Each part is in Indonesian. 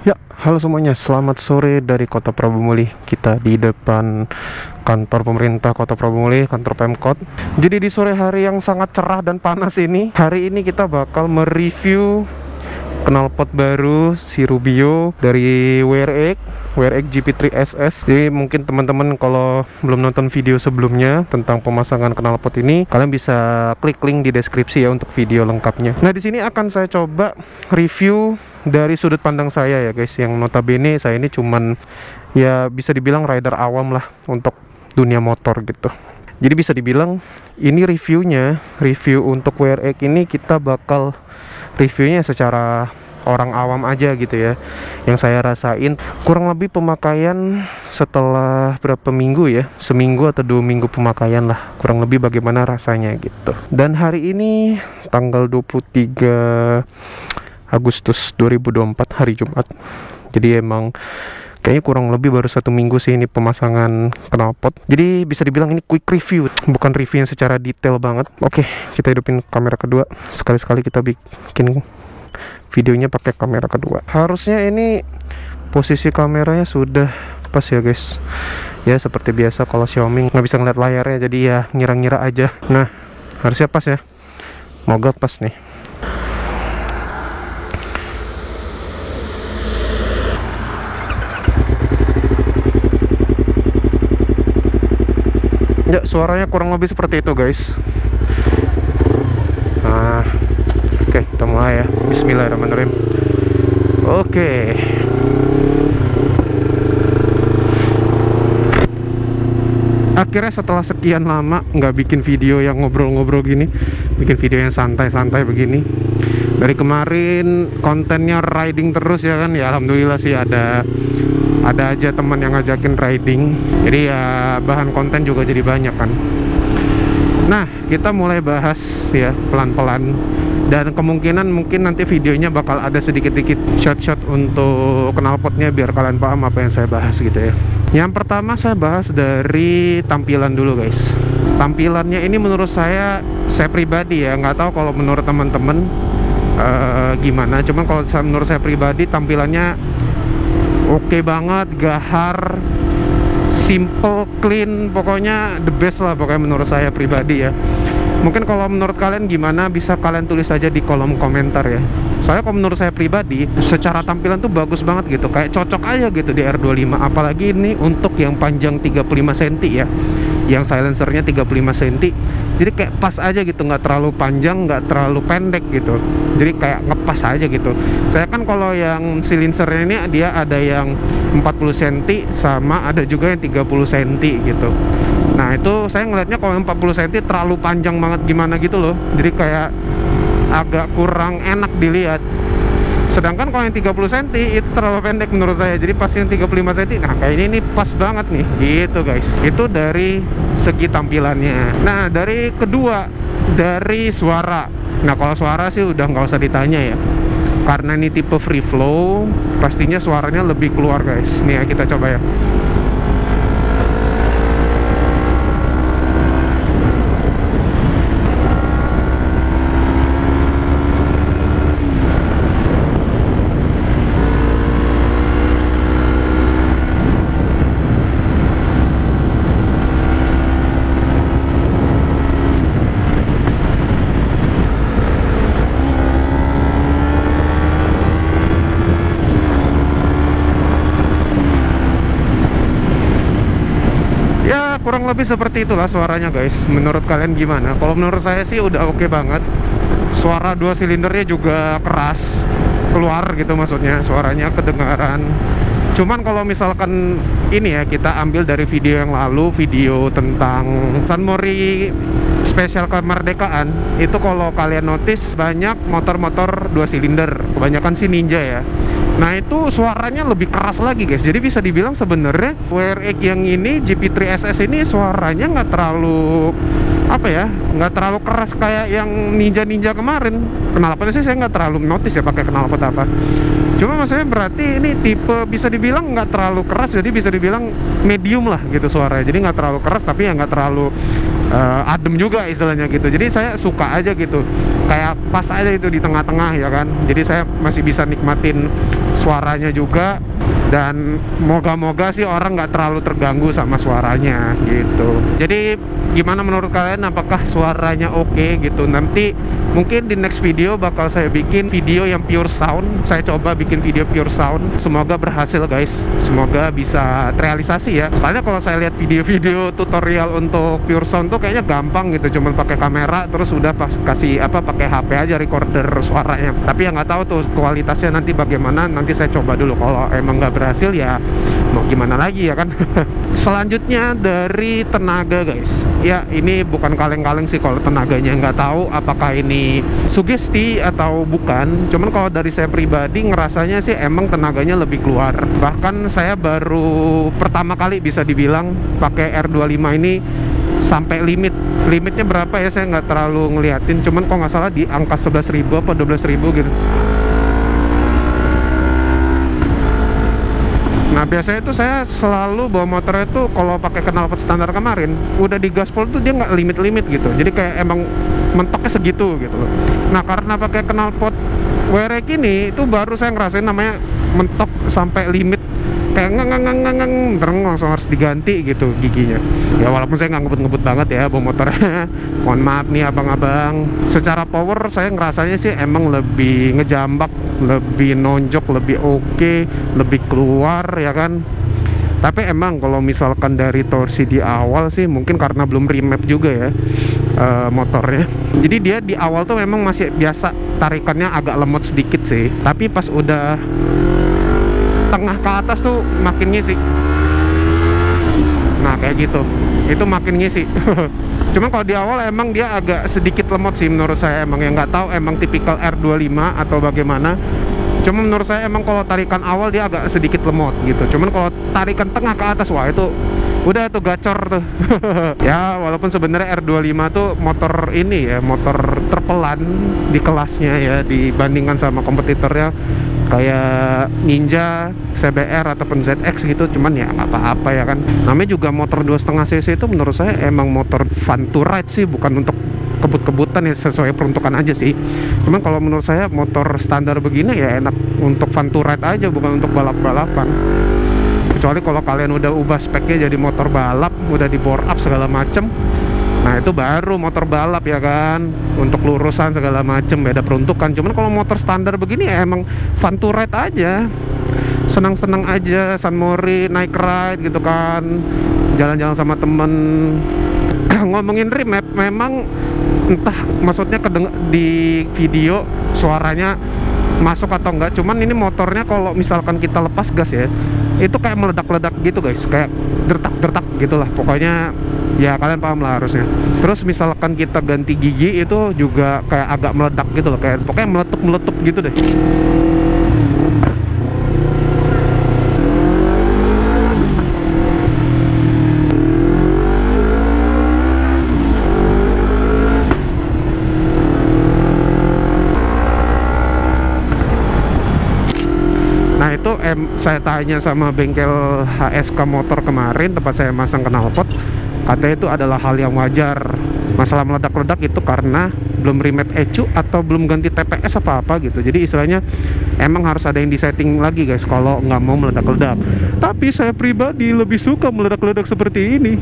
Ya, halo semuanya. Selamat sore dari Kota Prabumulih. Kita di depan kantor pemerintah Kota Prabumulih, kantor Pemkot. Jadi di sore hari yang sangat cerah dan panas ini, hari ini kita bakal mereview knalpot baru si Rubio dari WRX GP3 SS. Jadi mungkin teman-teman kalau belum nonton video sebelumnya tentang pemasangan knalpot ini, kalian bisa klik link di deskripsi ya untuk video lengkapnya. Nah, di sini akan saya coba review dari sudut pandang saya ya guys, yang notabene saya ini cuman ya bisa dibilang rider awam lah untuk dunia motor gitu. Jadi bisa dibilang ini review untuk WRX ini kita bakal reviewnya secara orang awam aja gitu ya. Yang saya rasain kurang lebih pemakaian setelah berapa minggu ya, seminggu atau 2 minggu pemakaian lah, kurang lebih bagaimana rasanya gitu. Dan hari ini tanggal 23 Agustus 2024 hari Jumat. Jadi emang kayaknya kurang lebih baru 1 minggu sih ini pemasangan knalpot. Jadi bisa dibilang ini quick review, bukan review yang secara detail banget. Oke, kita hidupin kamera kedua. Sekali-sekali kita bikin videonya pakai kamera kedua. Harusnya ini posisi kameranya sudah pas ya guys. Ya seperti biasa kalau Xiaomi nggak bisa ngeliat layarnya, jadi ya ngira-ngira aja. Nah, harusnya pas ya. Moga pas nih. Ya, suaranya kurang lebih seperti itu guys. Nah, oke, kita mulai ya. Bismillahirrahmanirrahim. Oke. Akhirnya setelah sekian lama nggak bikin video yang ngobrol-ngobrol gini, bikin video yang santai-santai begini. Dari kemarin kontennya riding terus ya kan, ya alhamdulillah sih ada aja teman yang ngajakin riding, jadi ya bahan konten juga jadi banyak kan. Nah, kita mulai bahas ya pelan-pelan, dan kemungkinan mungkin nanti videonya bakal ada sedikit-sedikit shot-shot untuk knalpotnya biar kalian paham apa yang saya bahas gitu ya. Yang pertama saya bahas dari tampilan dulu guys. Tampilannya ini menurut saya pribadi ya, nggak tahu kalau menurut teman-teman gimana, cuman kalau menurut saya pribadi tampilannya oke banget, gahar, simple, clean, pokoknya the best lah pokoknya menurut saya pribadi ya. Mungkin kalau menurut kalian gimana bisa kalian tulis aja di kolom komentar ya. Soalnya kalau menurut saya pribadi secara tampilan tuh bagus banget gitu, kayak cocok aja gitu di R25. Apalagi ini untuk yang panjang 35 cm ya, yang silencernya 35 cm, jadi kayak pas aja gitu, nggak terlalu panjang, nggak terlalu pendek gitu, jadi kayak ngepas aja gitu. Saya kan kalau yang silencernya ini dia ada yang 40 cm sama ada juga yang 30 cm gitu. Nah itu saya ngeliatnya kalau yang 40 cm terlalu panjang banget gimana gitu loh, jadi kayak agak kurang enak dilihat. Sedangkan kalau yang 30 cm itu terlalu pendek menurut saya, jadi pas yang 35 cm, nah kayak ini pas banget nih gitu guys. Itu dari segi tampilannya. Nah dari kedua, dari suara. Nah kalau suara sih udah nggak usah ditanya ya, karena ini tipe free flow, pastinya suaranya lebih keluar guys. Nih ya, kita coba ya. Kurang lebih seperti itulah suaranya guys. Menurut kalian gimana? Kalau menurut saya sih udah oke banget. Suara 2 silindernya juga keras keluar gitu, maksudnya suaranya kedengaran. Cuman kalau misalkan ini ya, kita ambil dari video yang lalu, video tentang Sunmori spesial kemerdekaan, itu kalau kalian notice banyak motor-motor 2 silinder, kebanyakan sih Ninja ya. Nah itu suaranya lebih keras lagi guys. Jadi bisa dibilang sebenarnya WRX yang ini GP3 SS ini suaranya nggak terlalu apa ya, nggak terlalu keras kayak yang Ninja kemarin. Knalpotnya sih saya nggak terlalu notice ya pakai knalpot apa. Cuma maksudnya berarti ini tipe bisa dibilang nggak terlalu keras, jadi bisa dibilang medium lah gitu suaranya. Jadi nggak terlalu keras tapi ya nggak terlalu adem juga istilahnya gitu. Jadi saya suka aja gitu, kayak pas aja itu di tengah-tengah ya kan. Jadi saya masih bisa nikmatin suaranya juga, dan moga-moga sih orang nggak terlalu terganggu sama suaranya gitu. Jadi gimana menurut kalian, apakah suaranya oke gitu? Nanti mungkin di next video bakal saya bikin video yang pure sound. Saya coba bikin video pure sound, semoga berhasil guys, semoga bisa terrealisasi ya. Soalnya kalau saya lihat video-video tutorial untuk pure sound tuh kayaknya gampang gitu, cuman pakai kamera terus udah kasih pakai HP aja recorder suaranya. Tapi ya nggak tahu tuh kualitasnya nanti bagaimana, nanti saya coba dulu. Kalau emang nggak berhasil ya mau gimana lagi ya kan. Selanjutnya dari tenaga guys, ya ini bukan kaleng-kaleng sih kalau tenaganya, nggak tahu apakah ini sugesti atau bukan. Cuman kalau dari saya pribadi ngerasanya sih emang tenaganya lebih keluar. Bahkan saya baru pertama kali bisa dibilang pakai R25 ini sampai limitnya berapa ya, saya nggak terlalu ngeliatin, cuman kalau nggak salah di angka 11.000 apa 12.000 gitu. Nah biasanya itu saya selalu bawa motornya tuh kalau pakai knalpot standar kemarin, udah di gaspol tuh dia nggak limit gitu, jadi kayak emang mentoknya segitu gitu loh. Nah karena pakai knalpot WRX ini itu baru saya ngerasain namanya mentok sampai limit, kayak ngang langsung harus diganti gitu giginya. Ya walaupun saya nggak ngebut banget ya bawa motornya, mohon maaf nih abang-abang. Secara power saya ngerasanya sih emang lebih ngejambak, lebih nonjok, lebih oke, lebih keluar ya kan. Tapi emang kalau misalkan dari torsi di awal sih mungkin karena belum remap juga ya motornya, jadi dia di awal tuh memang masih biasa, tarikannya agak lemot sedikit sih. Tapi pas udah tengah ke atas tuh makin ngisi. Nah kayak gitu, itu makin ngisi. Cuman kalau di awal emang dia agak sedikit lemot sih menurut saya, emang yang nggak tahu emang tipikal R25 atau bagaimana. Cuma menurut saya emang kalau tarikan awal dia agak sedikit lemot gitu. Cuman kalau tarikan tengah ke atas, wah itu udah tuh gacor tuh. Ya walaupun sebenarnya R25 tuh motor ini ya, motor terpelan di kelasnya ya dibandingkan sama kompetitornya kayak Ninja, CBR ataupun ZX gitu. Cuman ya nggak apa-apa ya kan, namanya juga motor 2,5 cc itu menurut saya emang motor fun to ride sih, bukan untuk kebut-kebutan ya, sesuai peruntukan aja sih. Cuman kalau menurut saya motor standar begini ya enak untuk fun to ride aja, bukan untuk balap-balapan. Kecuali kalau kalian udah ubah speknya jadi motor balap, udah di bore up segala macem, nah itu baru motor balap ya kan, untuk lurusan segala macem beda peruntukan. Cuman kalau motor standar begini ya emang fun to ride aja, senang-senang aja, San Mori naik ride gitu kan, jalan-jalan sama temen. Ngomongin remap, memang entah maksudnya di video suaranya masuk atau enggak, cuman ini motornya kalau misalkan kita lepas gas ya, itu kayak meledak-ledak gitu guys, kayak dertak-dertak gitulah pokoknya ya, kalian paham lah harusnya. Terus misalkan kita ganti gigi itu juga kayak agak meledak gitu loh, kayak pokoknya meletup-meletup gitu deh. Itu saya tanya sama bengkel HSK motor kemarin tempat saya masang knalpot, katanya itu adalah hal yang wajar. Masalah meledak-ledak itu karena belum remap ECU atau belum ganti TPS apa-apa gitu. Jadi istilahnya emang harus ada yang disetting lagi guys kalau nggak mau meledak-ledak. Tapi saya pribadi lebih suka meledak-ledak seperti ini.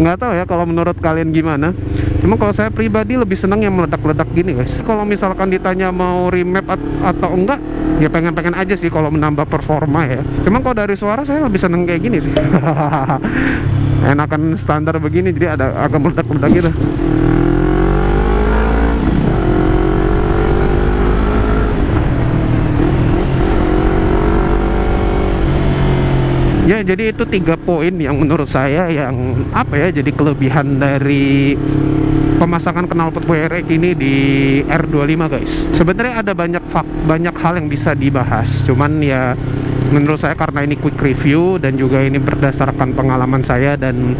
Nggak tahu ya kalau menurut kalian gimana. Cuma kalau saya pribadi lebih senang yang meledak-ledak gini guys. Kalau misalkan ditanya mau remap atau enggak, ya pengen-pengen aja sih kalau menambah performa ya. Cuma kalau dari suara saya lebih seneng kayak gini sih. Enakan standar begini, jadi ada agak meledak-meledak gitu. Ya jadi itu 3 poin yang menurut saya yang apa ya, jadi kelebihan dari pemasangan knalpot WRX ini di R25 guys. Sebenarnya ada banyak hal yang bisa dibahas, cuman ya menurut saya karena ini quick review dan juga ini berdasarkan pengalaman saya dan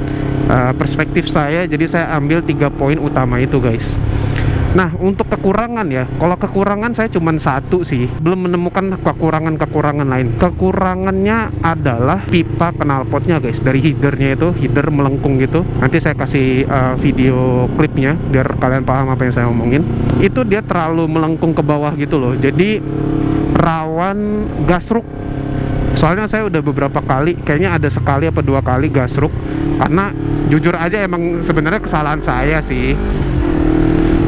perspektif saya, jadi saya ambil 3 poin utama itu guys. Nah, untuk kekurangan ya, kalau kekurangan saya cuma satu sih, belum menemukan kekurangan lain. Kekurangannya adalah pipa knalpotnya guys, dari headernya itu, header melengkung gitu. Nanti saya kasih video klipnya biar kalian paham apa yang saya omongin. Itu dia terlalu melengkung ke bawah gitu loh, jadi rawan gasruk. Soalnya saya udah beberapa kali, kayaknya ada sekali apa 2 kali gasruk. Karena jujur aja emang sebenarnya kesalahan saya sih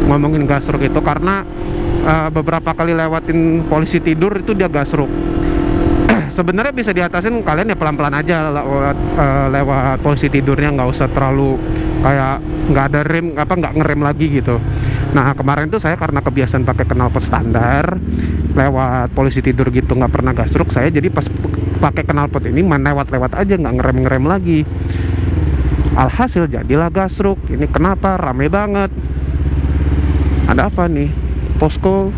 ngomongin gasruk itu, karena beberapa kali lewatin polisi tidur itu dia gasruk. Sebenarnya bisa diatasin kalian ya pelan-pelan aja lewat polisi tidurnya, nggak usah terlalu kayak nggak ada rem, nggak ngerem lagi gitu. Nah, kemarin tuh saya karena kebiasaan pakai knalpot standar, lewat polisi tidur gitu nggak pernah gasruk saya, jadi pas pakai knalpot ini main lewat aja, nggak ngerem lagi. Alhasil jadilah gasruk. Ini kenapa rame banget? Ada apa nih? Posko?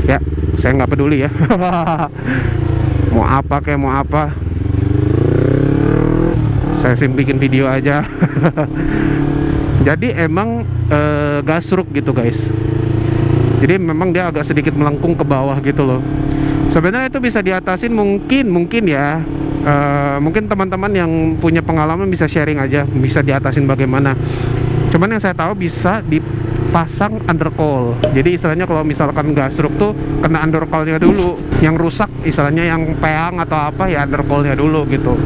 Ya, saya nggak peduli ya. Mau apa kayak mau apa, saya bikin video aja. Jadi emang gasruk gitu guys. Jadi memang dia agak sedikit melengkung ke bawah gitu loh. Sebenarnya itu bisa diatasin mungkin ya. Mungkin teman-teman yang punya pengalaman bisa sharing aja, bisa diatasin bagaimana. Cuman yang saya tahu bisa dipasang undercoil. Jadi istilahnya kalau misalkan gasruk tuh kena undercoilnya dulu. Yang rusak istilahnya yang peang atau apa ya undercoilnya dulu gitu.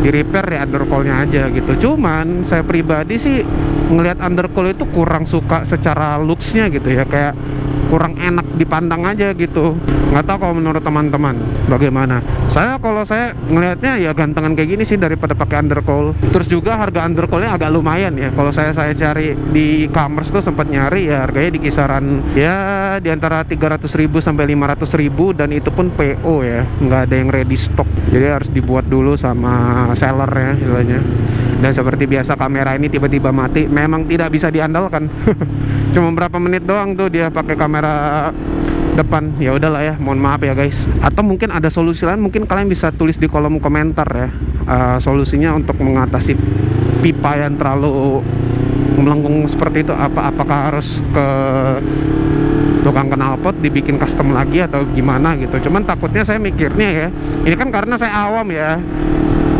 Di repair ya undercoilnya aja gitu. Cuman saya pribadi sih ngelihat undercoil itu kurang suka secara looksnya gitu ya, kayak kurang enak dipandang aja gitu. Nggak tahu kalau menurut teman-teman bagaimana. Kalau saya ngelihatnya ya gantengan kayak gini sih daripada pakai undercoil. Terus juga harga undercoilnya agak lumayan ya. Kalau saya cari di e-commerce tuh sempat nyari ya harganya di kisaran ya di antara 300.000 sampai 500.000, dan itu pun PO ya, nggak ada yang ready stock. Jadi harus dibuat dulu sama seller ya istilahnya. Dan seperti biasa kamera ini tiba-tiba mati, memang tidak bisa diandalkan. Cuma berapa menit doang tuh dia pakai kamera depan. Ya udahlah ya, mohon maaf ya guys. Atau mungkin ada solusi lain, mungkin kalian bisa tulis di kolom komentar ya, solusinya untuk mengatasi pipa yang terlalu melengkung seperti itu. Apakah harus ke tukang knalpot dibikin custom lagi atau gimana gitu. Cuman takutnya saya mikirnya ya, ini kan karena saya awam ya,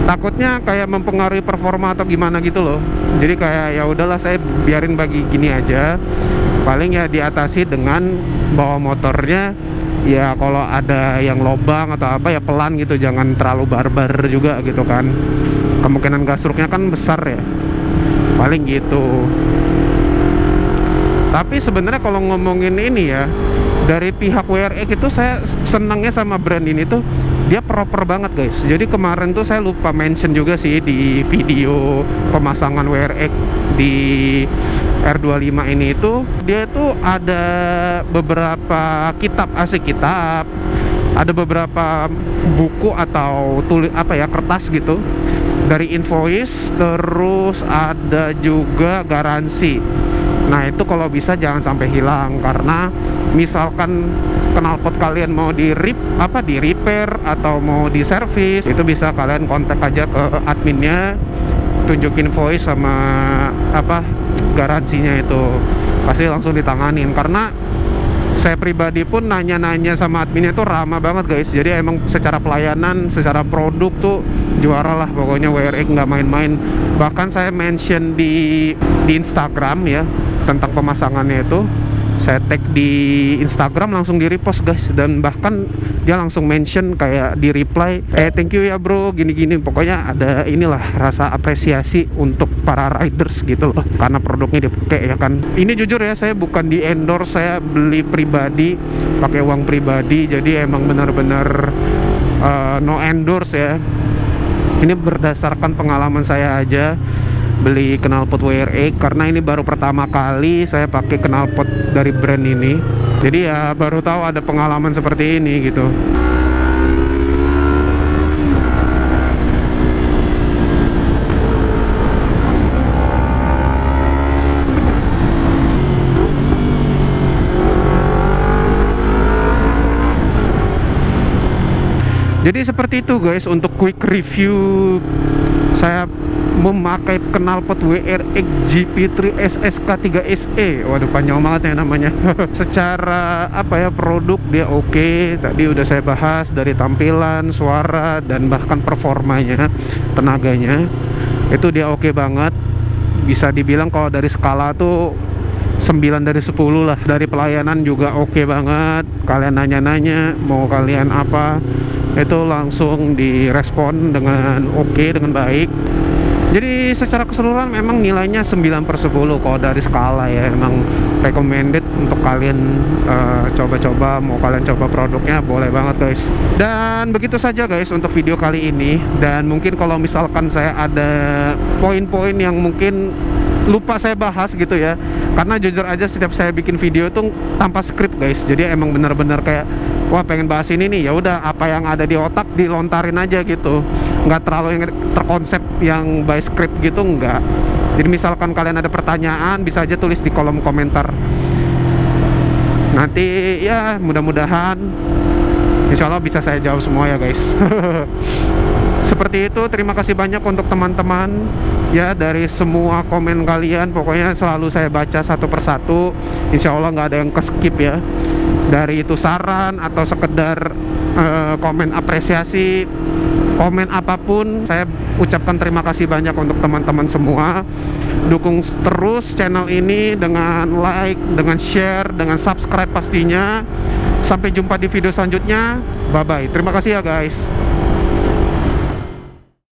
takutnya kayak mempengaruhi performa atau gimana gitu loh. Jadi kayak ya udahlah saya biarin bagi gini aja. Paling ya diatasi dengan bawa motornya ya, kalau ada yang lobang atau apa ya pelan gitu, jangan terlalu barbar juga gitu kan. Kemungkinan gasruknya kan besar ya. Paling gitu. Tapi sebenarnya kalau ngomongin ini ya, dari pihak WRX itu saya senangnya sama brand ini tuh, dia proper banget guys. Jadi kemarin tuh saya lupa mention juga sih di video pemasangan WRX di R25 ini itu, dia tuh ada beberapa kitab, ada beberapa buku atau kertas gitu, dari invoice, terus ada juga garansi. Nah itu kalau bisa jangan sampai hilang, karena misalkan knalpot kalian mau di repair atau mau di servis, itu bisa kalian kontak aja ke adminnya, tunjukin invoice sama garansinya, itu pasti langsung ditanganin. Karena saya pribadi pun nanya-nanya sama adminnya tuh ramah banget guys. Jadi emang secara pelayanan, secara produk tuh juara lah pokoknya WRX, nggak main-main. Bahkan saya mention di Instagram ya tentang pemasangannya itu, saya tag di Instagram, langsung di repost guys. Dan bahkan dia langsung mention kayak di reply, thank you ya bro, gini-gini. Pokoknya ada inilah rasa apresiasi untuk para riders gitu loh, karena produknya dipakai ya kan. Ini jujur ya, saya bukan di endorse, saya beli pribadi, pakai uang pribadi. Jadi emang benar-benar no endorse ya. Ini berdasarkan pengalaman saya aja beli knalpot WRX, karena ini baru pertama kali saya pakai knalpot dari brand ini. Jadi ya baru tahu ada pengalaman seperti ini gitu. Jadi seperti itu guys untuk quick review saya memakai knalpot WRX GP3 SSK3SE. Waduh, panjang banget ya namanya. Secara apa ya, produk dia oke. Tadi udah saya bahas dari tampilan, suara, dan bahkan performanya, tenaganya. Itu dia oke banget. Bisa dibilang kalau dari skala tuh 9 dari 10 lah. Dari pelayanan juga oke banget. Kalian nanya-nanya mau kalian apa, itu langsung direspon dengan oke, dengan baik. Jadi secara keseluruhan memang nilainya 9/10 kalau dari skala ya. Emang recommended untuk kalian coba-coba, mau kalian coba produknya boleh banget guys. Dan begitu saja guys untuk video kali ini. Dan mungkin kalau misalkan saya ada poin-poin yang mungkin lupa saya bahas gitu ya, karena jujur aja setiap saya bikin video tuh tanpa skrip guys. Jadi emang benar-benar kayak wah pengen bahas ini nih, ya udah apa yang ada di otak dilontarin aja gitu, nggak terlalu yang terkonsep yang by script gitu, nggak. Jadi misalkan kalian ada pertanyaan bisa aja tulis di kolom komentar, nanti ya mudah-mudahan insya Allah bisa saya jawab semua ya guys. Seperti itu, terima kasih banyak untuk teman-teman ya, dari semua komen kalian pokoknya selalu saya baca satu persatu. Insya Allah nggak ada yang keskip ya, dari itu saran atau sekedar komen apresiasi, komen apapun, saya ucapkan terima kasih banyak untuk teman-teman semua. Dukung terus channel ini dengan like, dengan share, dengan subscribe pastinya. Sampai jumpa di video selanjutnya. Bye bye, terima kasih ya guys.